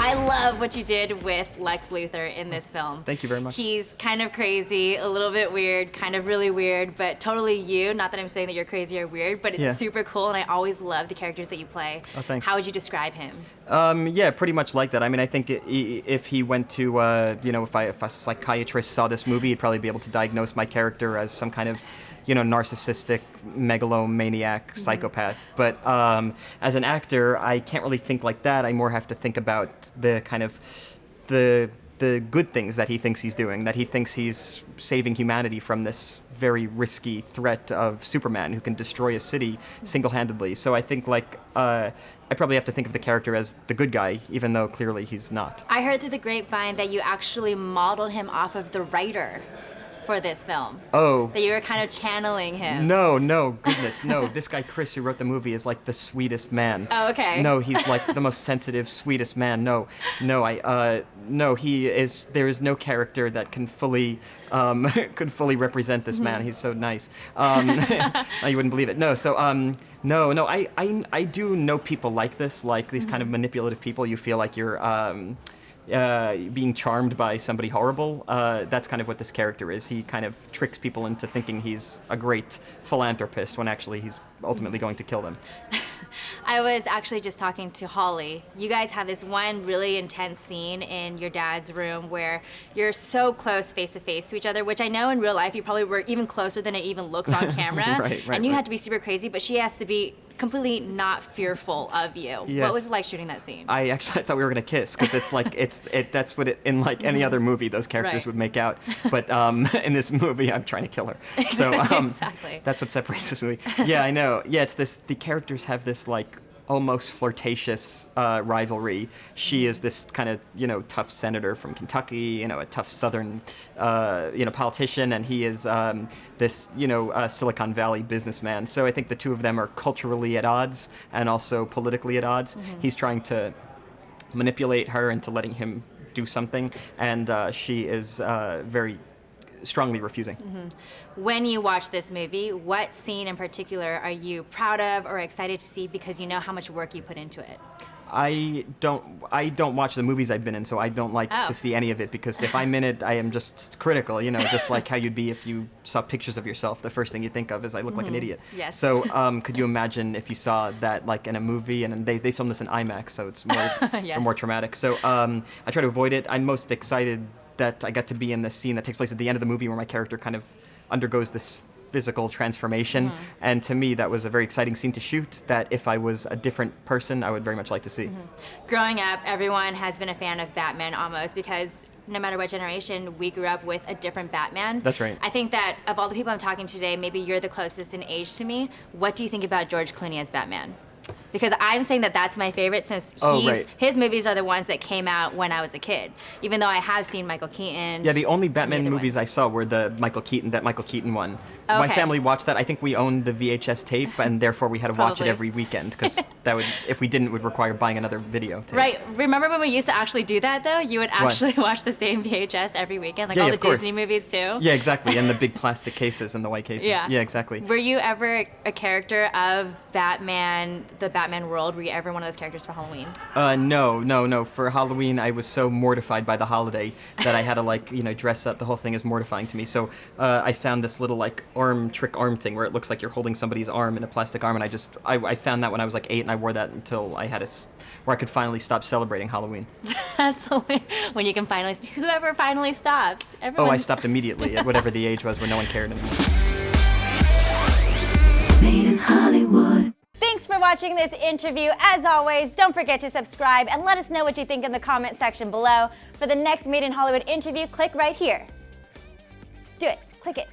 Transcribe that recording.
I love what you did with Lex Luthor in this film. Thank you very much. He's kind of crazy, a little bit weird, kind of really weird, but totally you. Not that I'm saying that you're crazy or weird, but it's super cool, and I always love the characters that you play. Oh, thanks. How would you describe him? Yeah, pretty much like that. I mean, I think if he went to, if a psychiatrist saw this movie, he'd probably be able to diagnose my character as some kind of, narcissistic, megalomaniac, psychopath. But as an actor, I can't really think like that. I more have to think about the kind of the good things that he thinks he's doing, that he thinks he's saving humanity from this very risky threat of Superman who can destroy a city single-handedly. So I think I probably have to think of the character as the good guy, even though clearly he's not. I heard through the grapevine that you actually modeled him off of the writer for this film. Oh. That you were kind of channeling him. No, goodness, no. This guy, Chris, who wrote the movie, is like the sweetest man. Oh, okay. No, he's like the most sensitive, sweetest man. No, he is, there is no character that can fully represent this man. He's so nice. You wouldn't believe it. No, so, I do know people like this, like these kind of manipulative people. You feel like you're, being charmed by somebody horrible. That's kind of what this character is. He kind of tricks people into thinking he's a great philanthropist when actually he's ultimately going to kill them. I was actually just talking to Holly. You guys have this one really intense scene in your dad's room where you're so close face to face to each other, which I know in real life you probably were even closer than it even looks on camera. Right, and you had to be super crazy, but she has to be completely not fearful of you. Yes. What was it like shooting that scene? I thought we were gonna kiss, because it's like that's what in like any other movie those characters would make out. But in this movie, I'm trying to kill her. So exactly. That's what separates this movie. Yeah, I know. Yeah, it's this. The characters have this like almost flirtatious rivalry. She is this kind of tough senator from Kentucky, a tough Southern politician, and he is this Silicon Valley businessman. So I think the two of them are culturally at odds and also politically at odds. He's trying to manipulate her into letting him do something, and she is very strongly refusing. When you watch this movie, what scene in particular are you proud of or excited to see because you know how much work you put into it? I don't watch the movies I've been in, so I don't like to see any of it, because if I'm in it, I am just critical, just like how you'd be if you saw pictures of yourself. The first thing you think of is I look like an idiot. Yes. So could you imagine if you saw that like in a movie, and they filmed this in IMAX, so it's more, more traumatic. So I try to avoid it. I'm most excited that I got to be in this scene that takes place at the end of the movie where my character kind of undergoes this physical transformation, and to me that was a very exciting scene to shoot, that if I was a different person I would very much like to see. Growing up, everyone has been a fan of Batman almost, because no matter what generation, we grew up with a different Batman. That's right. I think that of all the people I'm talking to today, maybe you're the closest in age to me. What do you think about George Clooney as Batman? Because I'm saying that that's my favorite, since his movies are the ones that came out when I was a kid. Even though I have seen Michael Keaton. Yeah, the only Batman movies I saw were that Michael Keaton one. Okay. My family watched that. I think we owned the VHS tape, and therefore we had to watch it every weekend, because that would, if we didn't, it would require buying another video tape. Right. Remember when we used to actually do that, though? You would actually watch the same VHS every weekend, like all the Disney movies, too? Yeah, exactly, and the big plastic cases and the white cases. Yeah, exactly. Were you ever a character of Batman, the Batman world? Were you ever one of those characters for Halloween? No. For Halloween, I was so mortified by the holiday that I had to dress up. The whole thing is mortifying to me. So I found this little trick arm thing where it looks like you're holding somebody's arm in a plastic arm, and I found that when I was 8, and I wore that until I had where I could finally stop celebrating Halloween. That's when you can finally, whoever finally stops. Oh, I stopped immediately at whatever the age was when no one cared anymore. Made in Hollywood. Thanks for watching this interview. As always, don't forget to subscribe and let us know what you think in the comment section below. For the next Made in Hollywood interview, click right here. Do it. Click it.